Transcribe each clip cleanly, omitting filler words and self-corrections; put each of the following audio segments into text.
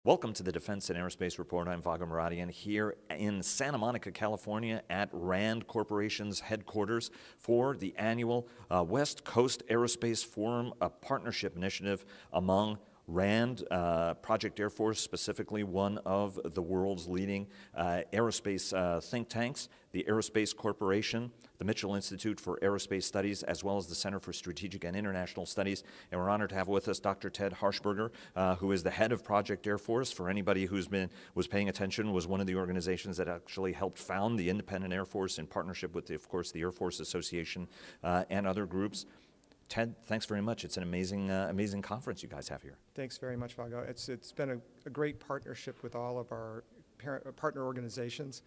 Welcome to the Defense and Aerospace Report. I'm Vago Muradian here in Santa Monica, California at RAND Corporation's headquarters for the annual West Coast Aerospace Forum, a partnership initiative among RAND, Project Air Force, specifically one of the world's leading aerospace think tanks, the Aerospace Corporation, the Mitchell Institute for Aerospace Studies, as well as the Center for Strategic and International Studies. And we're honored to have with us Dr. Ted Harshberger, who is the head of Project Air Force. For anybody was paying attention, was one of the organizations that actually helped found the Independent Air Force in partnership with, of course, the Air Force Association and other groups. Ted, thanks very much. It's an amazing conference you guys have here. Thanks very much, Vago. It's been a great partnership with all of our partner organizations.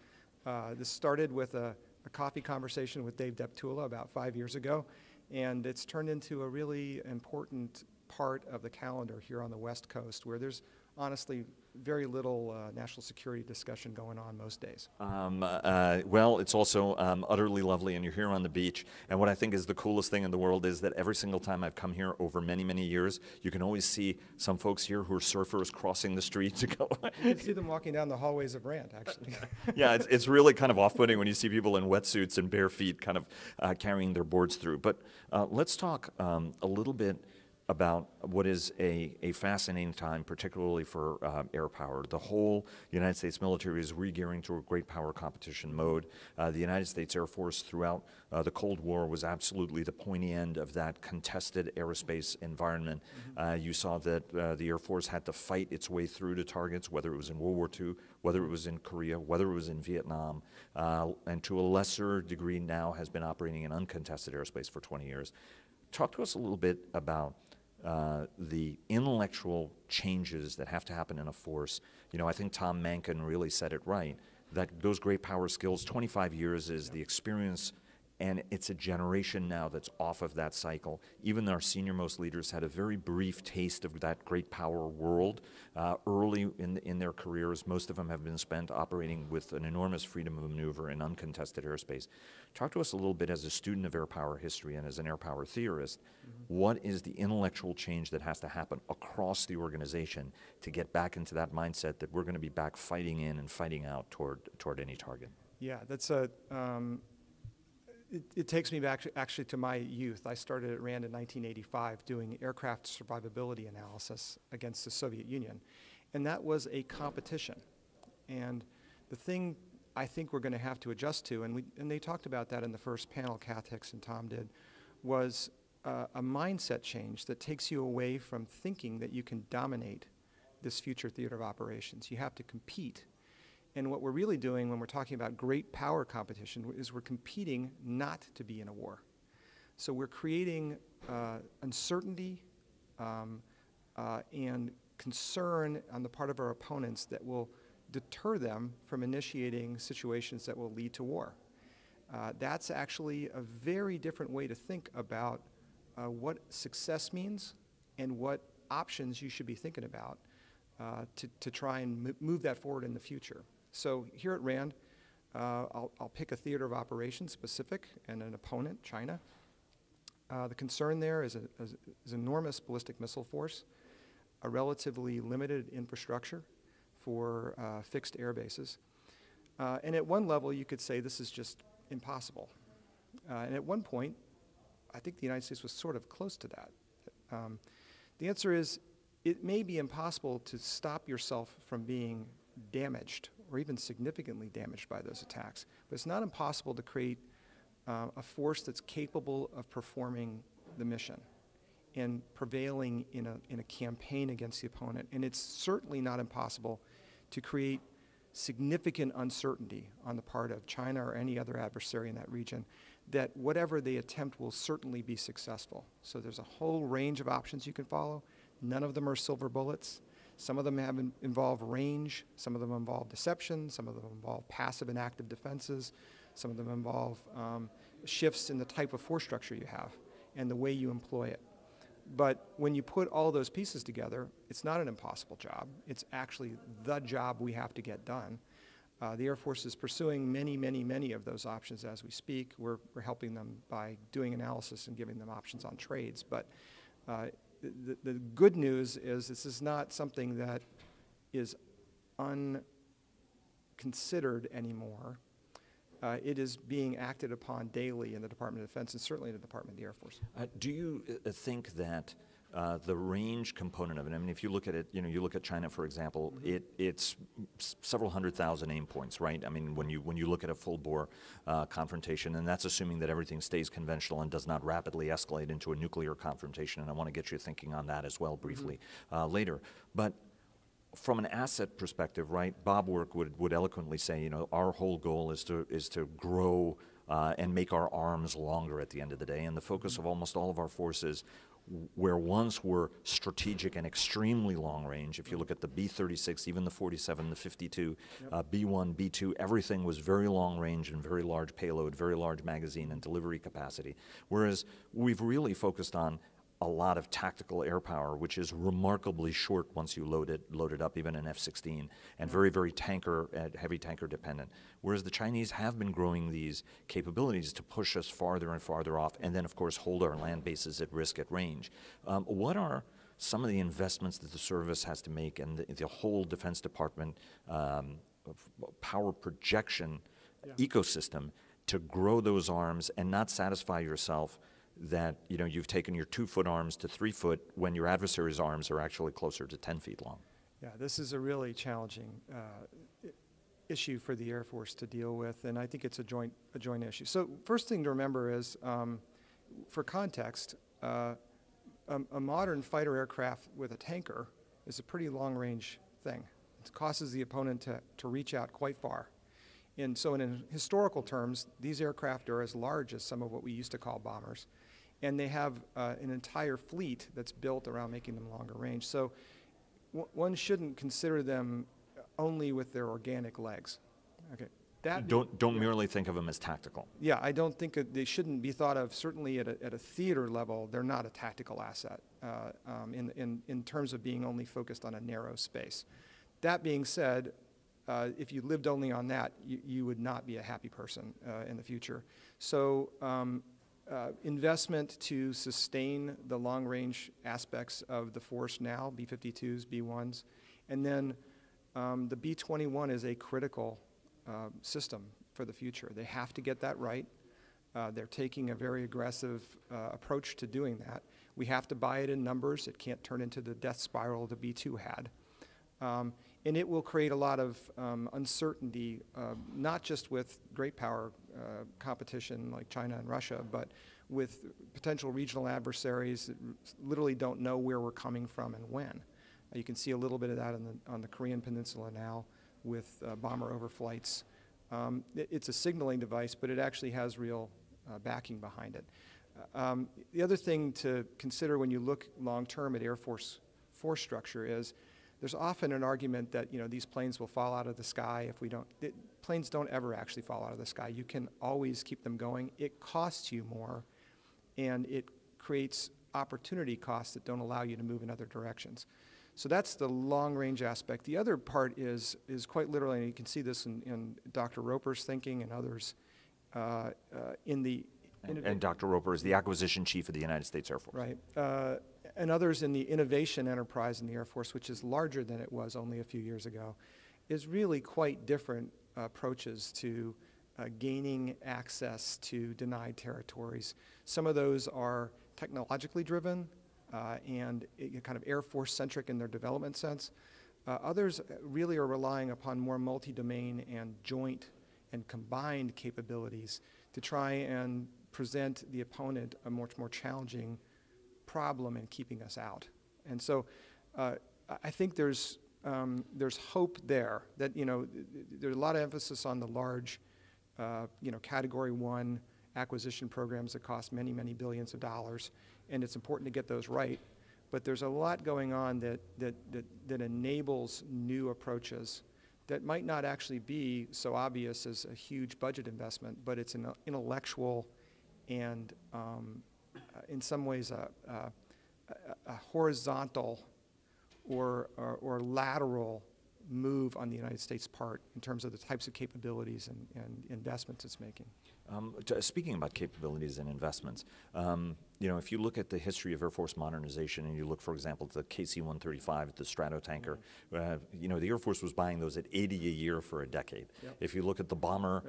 This started with a coffee conversation with Dave Deptula about 5 years ago, and it's turned into a really important part of the calendar here on the West Coast, where there's honestly very little national security discussion going on most days. Well, it's also utterly lovely, and you're here on the beach. And what I think is the coolest thing in the world is that every single time I've come here over many, many years, you can always see some folks here who are surfers crossing the street to go. You can see them walking down the hallways of RAND, actually. Yeah, it's really kind of off-putting when you see people in wetsuits and bare feet kind of carrying their boards through. But let's talk a little bit about what is a fascinating time, particularly for air power. The whole United States military is re-gearing to a great power competition mode. The United States Air Force throughout the Cold War was absolutely the pointy end of that contested aerospace environment. You saw that the Air Force had to fight its way through to targets, whether it was in World War II, whether it was in Korea, whether it was in Vietnam, and to a lesser degree now has been operating in uncontested airspace for 20 years. Talk to us a little bit about the intellectual changes that have to happen in a force. You know, I think Tom Mankin really said it right, that those great power skills, 25 years is the experience, and it's a generation now that's off of that cycle. Even our senior-most leaders had a very brief taste of that great power world early in their careers. Most of them have been spent operating with an enormous freedom of maneuver in uncontested airspace. Talk to us a little bit as a student of air power history and as an air power theorist, what is the intellectual change that has to happen across the organization to get back into that mindset that we're going to be back fighting in and fighting out toward any target? Yeah, that's a... It takes me back actually to my youth. I started at RAND in 1985 doing aircraft survivability analysis against the Soviet Union. And that was a competition. And the thing I think we're going to have to adjust to, and they talked about that in the first panel, Kath Hicks and Tom did, was a mindset change that takes you away from thinking that you can dominate this future theater of operations. You have to compete. And what we're really doing when we're talking about great power competition is we're competing not to be in a war. So we're creating uncertainty and concern on the part of our opponents that will deter them from initiating situations that will lead to war. That's actually a very different way to think about what success means and what options you should be thinking about to try and move that forward in the future. So here at RAND, I'll pick a theater of operations specific and an opponent, China. The concern there is an enormous ballistic missile force, a relatively limited infrastructure for fixed air bases. And at one level, you could say this is just impossible. And at one point, I think the United States was sort of close to that. The answer is, it may be impossible to stop yourself from being damaged or even significantly damaged by those attacks. But it's not impossible to create a force that's capable of performing the mission and prevailing in a campaign against the opponent. And it's certainly not impossible to create significant uncertainty on the part of China or any other adversary in that region that whatever they attempt will certainly be successful. So there's a whole range of options you can follow. None of them are silver bullets. Some of them involve range, some of them involve deception, some of them involve passive and active defenses, some of them involve shifts in the type of force structure you have and the way you employ it. But when you put all those pieces together, it's not an impossible job. It's actually the job we have to get done. The Air Force is pursuing many of those options as we speak. We're helping them by doing analysis and giving them options on trades. But the good news is this is not something that is unconsidered anymore. It is being acted upon daily in the Department of Defense and certainly in the Department of the Air Force. Do you think that the range component of it, I mean, if you look at it, you look at China, for example, it's several 100,000 aim points, right? I mean, when you look at a full-bore confrontation, and that's assuming that everything stays conventional and does not rapidly escalate into a nuclear confrontation, and I want to get you thinking on that as well briefly later. But from an asset perspective, right, Bob Work would eloquently say, our whole goal is to grow and make our arms longer at the end of the day. And the focus of almost all of our forces, where once were strategic and extremely long range, if you look at the B-36, even the 47, the 52, B-1, B-2, everything was very long range and very large payload, very large magazine and delivery capacity. Whereas we've really focused on a lot of tactical air power, which is remarkably short once you load it up, even an F-16, and very, very heavy tanker dependent. Whereas the Chinese have been growing these capabilities to push us farther and farther off, and then, of course, hold our land bases at risk at range. What are some of the investments that the service has to make, and the whole Defense Department power projection ecosystem to grow those arms and not satisfy yourself that you've taken your 2-foot arms to 3-foot when your adversary's arms are actually closer to 10 feet long? Yeah, this is a really challenging issue for the Air Force to deal with, and I think it's a joint issue. So first thing to remember is, for context, a modern fighter aircraft with a tanker is a pretty long-range thing. It causes the opponent to reach out quite far. And so in historical terms, these aircraft are as large as some of what we used to call bombers. And they have an entire fleet that's built around making them longer range. So one shouldn't consider them only with their organic legs. Okay. Don't merely think of them as tactical. Yeah, I don't think they shouldn't be thought of, certainly at a theater level, they're not a tactical asset in terms of being only focused on a narrow space. That being said, if you lived only on that, you would not be a happy person in the future. So investment to sustain the long-range aspects of the force now, B-52s, B-1s, and then the B-21 is a critical system for the future. They have to get that right. They're taking a very aggressive approach to doing that. We have to buy it in numbers. It can't turn into the death spiral the B-2 had. And it will create a lot of uncertainty, not just with great power competition like China and Russia, but with potential regional adversaries that literally don't know where we're coming from and when. You can see a little bit of that on the Korean Peninsula now with bomber overflights. It's a signaling device, but it actually has real backing behind it. The other thing to consider when you look long-term at Air Force force structure is there's often an argument that these planes will fall out of the sky if we don't. Planes don't ever actually fall out of the sky. You can always keep them going. It costs you more, and it creates opportunity costs that don't allow you to move in other directions. So that's the long-range aspect. The other part is quite literally, and you can see this in Dr. Roper's thinking and others And Dr. Roper is the acquisition chief of the United States Air Force. Right. And others in the innovation enterprise in the Air Force, which is larger than it was only a few years ago, is really quite different approaches to gaining access to denied territories. Some of those are technologically driven and kind of Air Force-centric in their development sense. Others really are relying upon more multi-domain and joint and combined capabilities to try and present the opponent a much more challenging problem in keeping us out. And so I think there's hope there that, there's a lot of emphasis on the large, Category 1 acquisition programs that cost many, many billions of dollars, and it's important to get those right. But there's a lot going on that enables new approaches that might not actually be so obvious as a huge budget investment, but it's an intellectual and in some ways a horizontal or lateral move on the United States' part in terms of the types of capabilities and investments it's making. Speaking about capabilities and investments, if you look at the history of Air Force modernization and you look, for example, at the KC-135, the Stratotanker, the Air Force was buying those at 80 a year for a decade. Yep. If you look at the bomber,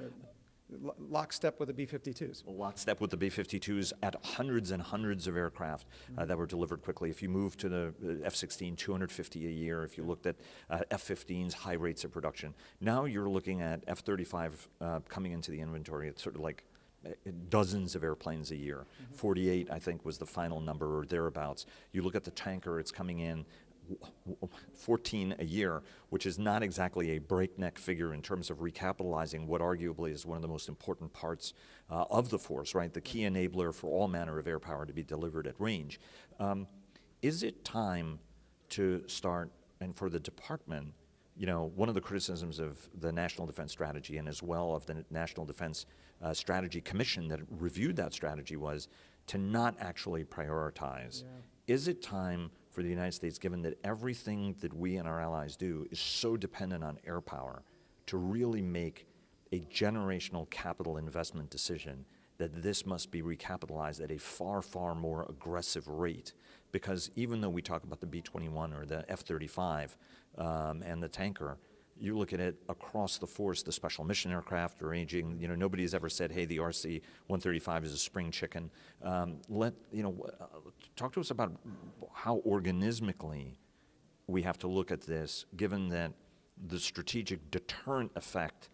lockstep with the B-52s. Lockstep with the B-52s at hundreds and hundreds of aircraft that were delivered quickly. If you move to the F-16, 250 a year. If you looked at F-15s, high rates of production. Now you're looking at F-35 coming into the inventory. It's sort of like dozens of airplanes a year. 48, I think, was the final number or thereabouts. You look at the tanker, it's coming in 14 a year, which is not exactly a breakneck figure in terms of recapitalizing what arguably is one of the most important parts of the force, right? The key enabler for all manner of air power to be delivered at range. Is it time to start, and for the department, one of the criticisms of the National Defense Strategy and as well of the National Defense Strategy Commission that reviewed that strategy was to not actually prioritize. Yeah. Is it time for the United States, given that everything that we and our allies do is so dependent on air power, to really make a generational capital investment decision that this must be recapitalized at a far, far more aggressive rate? Because even though we talk about the B-21 or the F-35 and the tanker, you look at it across the force, the special mission aircraft are aging. Nobody's ever said, hey, the RC-135 is a spring chicken. Talk to us about how organismically we have to look at this, given that the strategic deterrent effect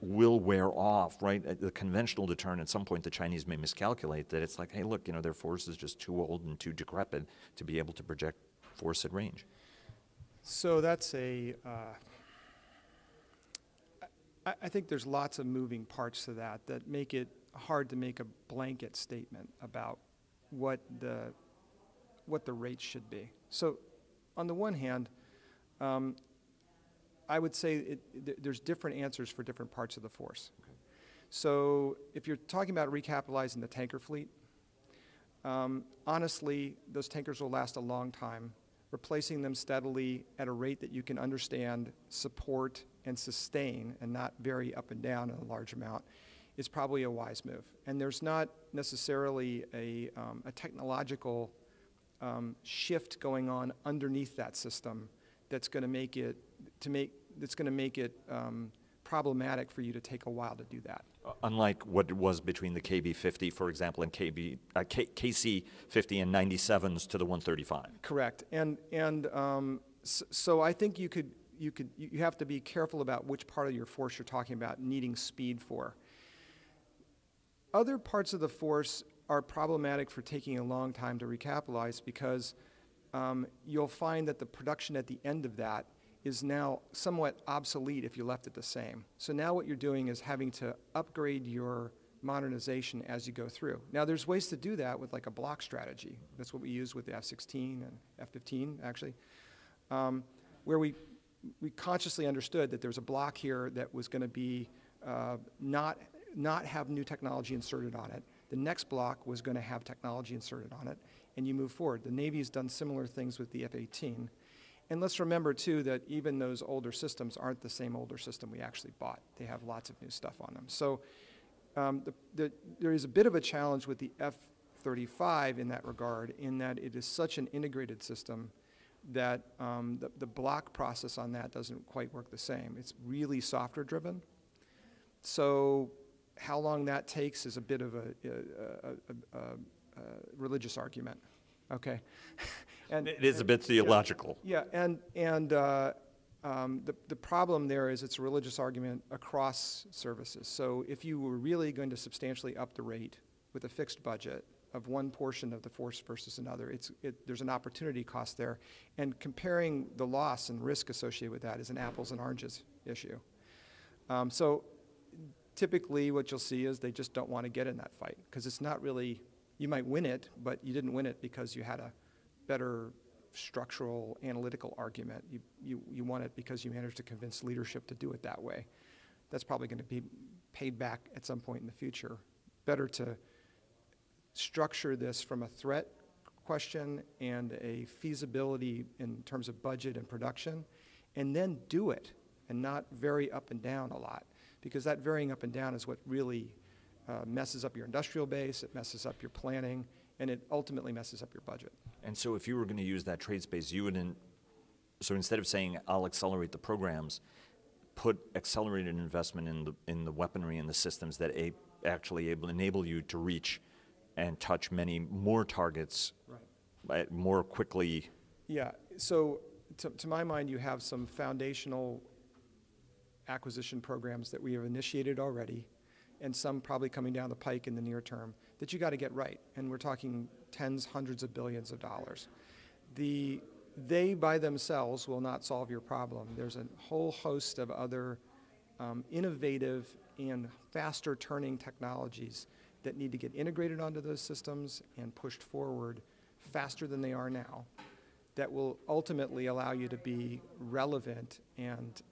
will wear off, right? The conventional deterrent, at some point the Chinese may miscalculate that it's like, hey, look, their force is just too old and too decrepit to be able to project force at range. So that's I think there's lots of moving parts to that make it hard to make a blanket statement about what the rates should be. So on the one hand, I would say there's different answers for different parts of the force. Okay. So if you're talking about recapitalizing the tanker fleet, honestly, those tankers will last a long time. Replacing them steadily at a rate that you can understand, support, and sustain, and not vary up and down in a large amount, is probably a wise move. And there's not necessarily a technological shift going on underneath that system that's going to make it problematic for you to take a while to do that. Unlike what it was between the KB-50, for example, and KC-50 and 97s to the 135. Correct. So I think you have to be careful about which part of your force you're talking about needing speed for. Other parts of the force are problematic for taking a long time to recapitalize because you'll find that the production at the end of that is now somewhat obsolete if you left it the same. So now what you're doing is having to upgrade your modernization as you go through. Now there's ways to do that with like a block strategy. That's what we use with the F-16 and F-15 actually, where we consciously understood that there's a block here that was going to be not have new technology inserted on it. The next block was going to have technology inserted on it, and you move forward. The Navy's done similar things with the F-18. And let's remember, too, that even those older systems aren't the same older system we actually bought. They have lots of new stuff on them. So there is a bit of a challenge with the F-35 in that regard, in that it is such an integrated system that the block process on that doesn't quite work the same. It's really software driven. So how long that takes is a bit of a religious argument. Okay. And it is a bit theological. Yeah, and the problem there is it's a religious argument across services. So if you were really going to substantially up the rate with a fixed budget of one portion of the force versus another, there's an opportunity cost there. And comparing the loss and risk associated with that is an apples and oranges issue. So typically what you'll see is they just don't want to get in that fight because it's not really, you might win it, but you didn't win it because you had a better structural analytical argument. You won it because you managed to convince leadership to do it that way. That's probably going to be paid back at some point in the future. Better to structure this from a threat question and a feasibility in terms of budget and production, and then do it and not vary up and down a lot, because that varying up and down is what really messes up your industrial base, it messes up your planning, and it ultimately messes up your budget. And so if you were going to use that trade space, you would, so instead of saying, I'll accelerate the programs, put accelerated investment in the weaponry and the systems that actually enable you to reach and touch many more targets more quickly. Yeah, so to my mind, you have some foundational acquisition programs that we have initiated already, and some probably coming down the pike in the near term that you got to get right. And we're talking tens, hundreds of billions of dollars. They by themselves will not solve your problem. There's a whole host of other innovative and faster turning technologies that need to get integrated onto those systems and pushed forward faster than they are now, that will ultimately allow you to be relevant and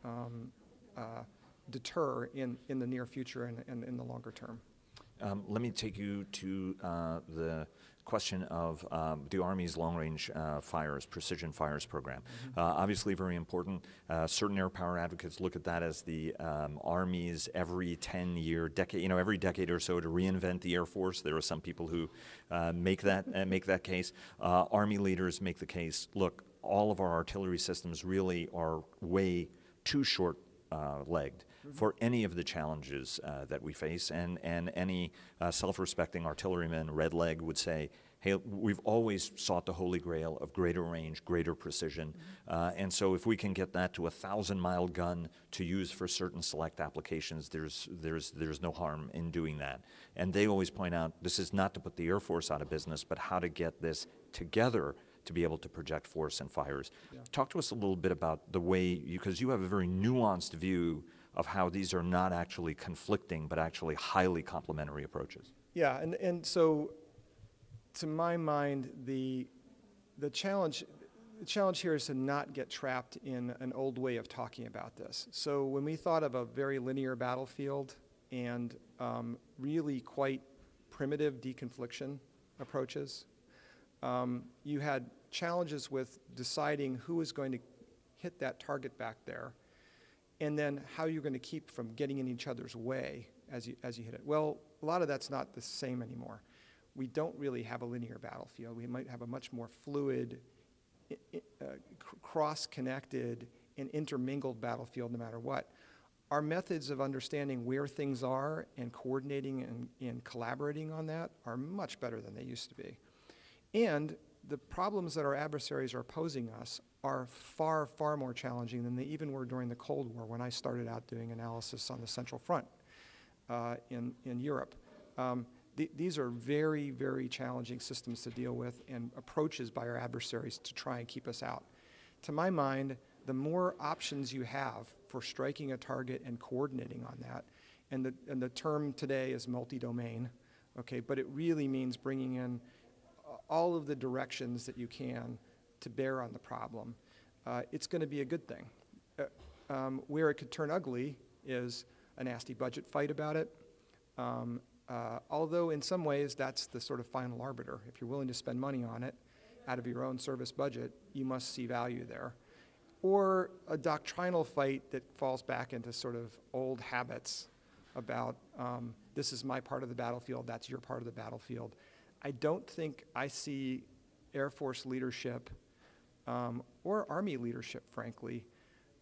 deter in the near future and in the longer term. Let me take you to the question of the Army's long-range fires, precision fires program. Obviously very important. Certain air power advocates look at that as the Army's every 10-year decade, every decade or so to reinvent the Air Force. There are some people who make that case. Army leaders make the case, look, all of our artillery systems really are way too short-legged for any of the challenges that we face, and any self-respecting artilleryman, red leg, would say, hey, we've always sought the holy grail of greater range, greater precision, and so if we can get that to a 1,000-mile gun to use for certain select applications, there's no harm in doing that. And they always point out, this is not to put the Air Force out of business, but how to get this together to be able to project force and fires. Yeah. Talk to us a little bit about the way, because you have a very nuanced view of how these are not actually conflicting, but actually highly complementary approaches. Yeah, and so, to my mind, the challenge here is to not get trapped in an old way of talking about this. So when we thought of a very linear battlefield and really quite primitive deconfliction approaches, you had challenges with deciding who is going to hit that target back there, and then how you're going to keep from getting in each other's way as you hit it. Well, a lot of that's not the same anymore. We don't really have a linear battlefield. We might have a much more fluid, cross-connected, and intermingled battlefield no matter what. Our methods of understanding where things are and coordinating and collaborating on that are much better than they used to be. And the problems that our adversaries are posing us are far, far more challenging than they even were during the Cold War when I started out doing analysis on the Central Front in Europe. These are very, very challenging systems to deal with and approaches by our adversaries to try and keep us out. To my mind, the more options you have for striking a target and coordinating on that, and the term today is multi-domain, okay, but it really means bringing in all of the directions that you can to bear on the problem, it's going to be a good thing. Where it could turn ugly is a nasty budget fight about it, although in some ways that's the sort of final arbiter. If you're willing to spend money on it out of your own service budget, you must see value there. Or a doctrinal fight that falls back into sort of old habits about this is my part of the battlefield, that's your part of the battlefield. I don't think I see Air Force leadership or Army leadership, frankly,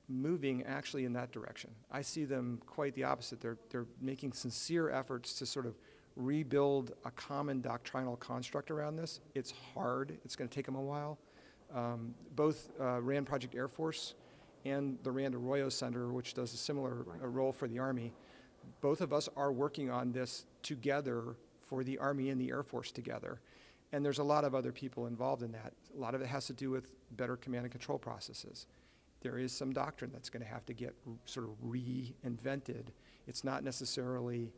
moving actually in that direction. I see them quite the opposite. They're making sincere efforts to sort of rebuild a common doctrinal construct around this. It's hard. It's going to take them a while. Both RAND Project Air Force and the RAND Arroyo Center, which does a similar role for the Army, both of us are working on this together for the Army and the Air Force together. And there's a lot of other people involved in that. A lot of it has to do with better command and control processes. There is some doctrine that's going to have to get sort of reinvented. It's not necessarily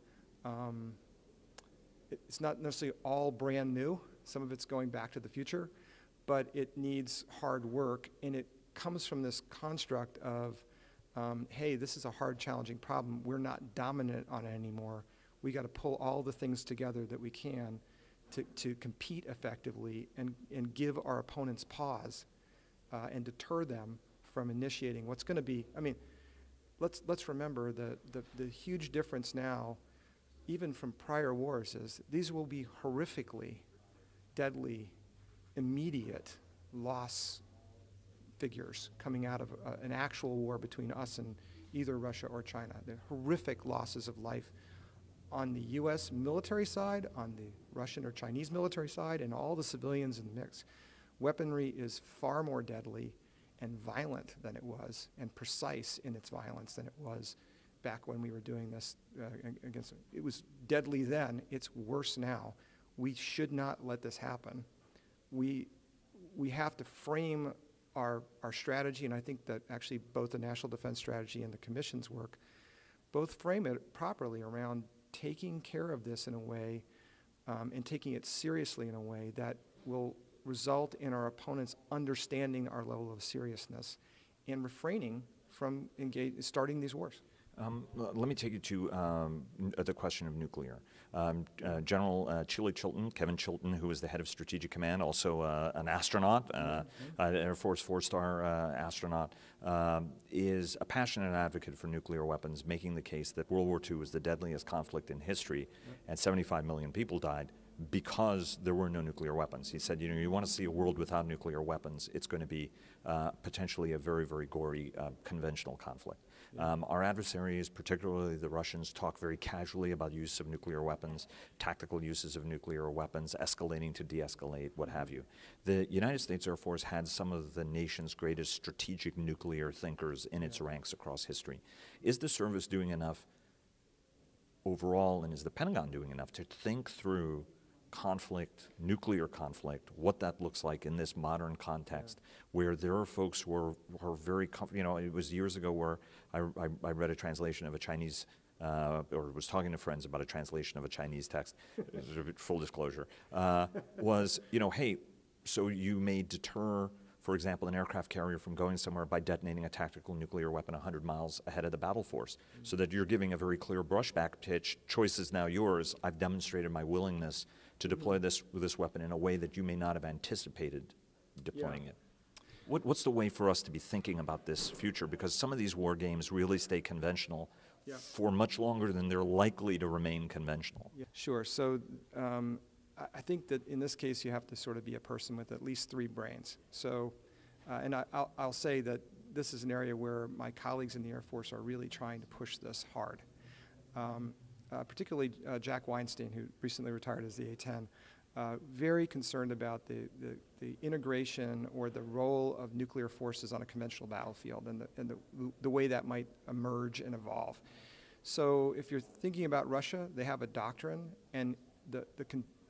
all brand new. Some of it's going back to the future, but it needs hard work, and it comes from this construct of, hey, this is a hard, challenging problem. We're not dominant on it anymore. We got to pull all the things together that we can to compete effectively and give our opponents pause and deter them from initiating what's going to be, I mean, let's remember the huge difference now, even from prior wars, is these will be horrifically deadly, immediate loss figures coming out of an actual war between us and either Russia or China. The horrific losses of life on the U.S. military side, on the Russian or Chinese military side, and all the civilians in the mix. Weaponry is far more deadly and violent than it was, and precise in its violence than it was back when we were doing this against. It was deadly then. It's worse now. We should not let this happen. We have to frame our strategy, and I think that actually both the National Defense Strategy and the Commission's work both frame it properly around taking care of this in a way and taking it seriously in a way that will result in our opponents understanding our level of seriousness and refraining from starting these wars. Let me take you to the question of nuclear. General Kevin Chilton, who is the head of Strategic Command, also an astronaut, an Air Force 4-star astronaut, is a passionate advocate for nuclear weapons, making the case that World War II was the deadliest conflict in history, and 75 million people died because there were no nuclear weapons. He said, you want to see a world without nuclear weapons, it's going to be potentially a very, very gory conventional conflict. Our adversaries, particularly the Russians, talk very casually about use of nuclear weapons, tactical uses of nuclear weapons, escalating to de-escalate, what have you. The United States Air Force had some of the nation's greatest strategic nuclear thinkers in its ranks across history. Is the service doing enough overall, and is the Pentagon doing enough to think through conflict, nuclear conflict, what that looks like in this modern context, where there are folks who are very comfortable? It was years ago where I read a translation of a Chinese, or was talking to friends about a translation of a Chinese text, full disclosure, hey, so you may deter, for example, an aircraft carrier from going somewhere by detonating a tactical nuclear weapon 100 miles ahead of the battle force, so that you're giving a very clear brushback pitch, choice is now yours, I've demonstrated my willingness to deploy this weapon in a way that you may not have anticipated deploying it. What's the way for us to be thinking about this future? Because some of these war games really stay conventional for much longer than they're likely to remain conventional. Sure. So I think that in this case you have to sort of be a person with at least 3 brains. So, and I'll say that this is an area where my colleagues in the Air Force are really trying to push this hard. Particularly Jack Weinstein, who recently retired as the A-10, very concerned about the integration or the role of nuclear forces on a conventional battlefield and the way that might emerge and evolve. So if you're thinking about Russia, they have a doctrine, and the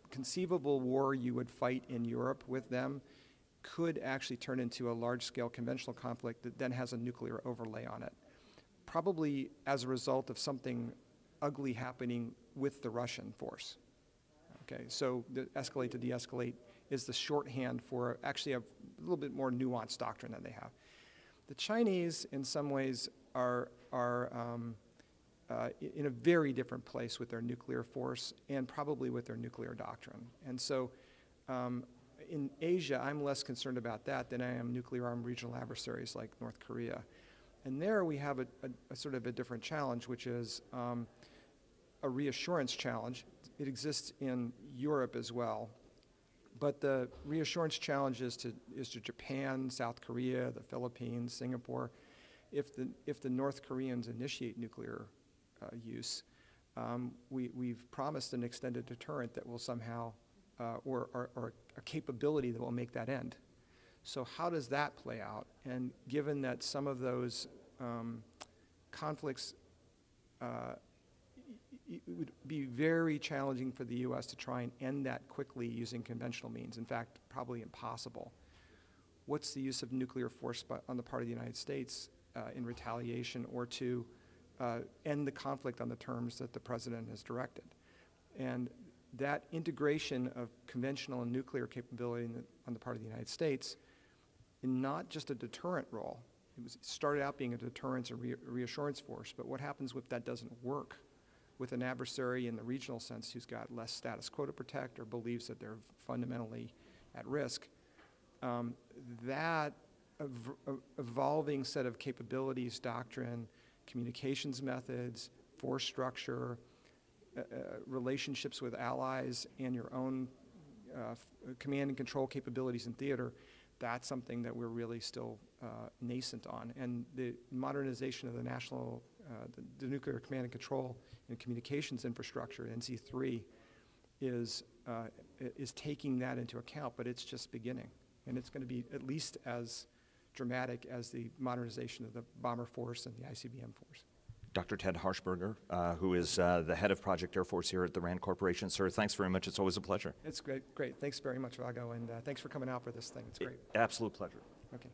conceivable war you would fight in Europe with them could actually turn into a large-scale conventional conflict that then has a nuclear overlay on it, probably as a result of something ugly happening with the Russian force. Okay, so the escalate to de-escalate is the shorthand for actually a little bit more nuanced doctrine that they have. The Chinese, in some ways, are in a very different place with their nuclear force and probably with their nuclear doctrine. And so in Asia, I'm less concerned about that than I am nuclear armed regional adversaries like North Korea. And there we have a sort of a different challenge, which is a reassurance challenge. It exists in Europe as well. But the reassurance challenge is to Japan, South Korea, the Philippines, Singapore. If the North Koreans initiate nuclear use, we've promised an extended deterrent that will somehow, or a capability that will make that end. So how does that play out? And given that some of those conflicts, it would be very challenging for the U.S. to try and end that quickly using conventional means. In fact, probably impossible. What's the use of nuclear force on the part of the United States in retaliation or to end the conflict on the terms that the president has directed? And that integration of conventional and nuclear capability on the part of the United States in not just a deterrent role. It started out being a deterrence and reassurance force, but what happens if that doesn't work with an adversary in the regional sense who's got less status quo to protect or believes that they're fundamentally at risk? That evolving set of capabilities, doctrine, communications methods, force structure, relationships with allies, and your own command and control capabilities in theater. That's something that we're really still nascent on. And the modernization of the national, the nuclear command and control and communications infrastructure, NC3, is taking that into account, but it's just beginning. And it's going to be at least as dramatic as the modernization of the bomber force and the ICBM force. Dr. Ted Harshberger, who is the head of Project Air Force here at the RAND Corporation. Sir, thanks very much. It's always a pleasure. It's great. Thanks very much, Vago, and thanks for coming out for this thing. It's great. Absolute pleasure. Okay.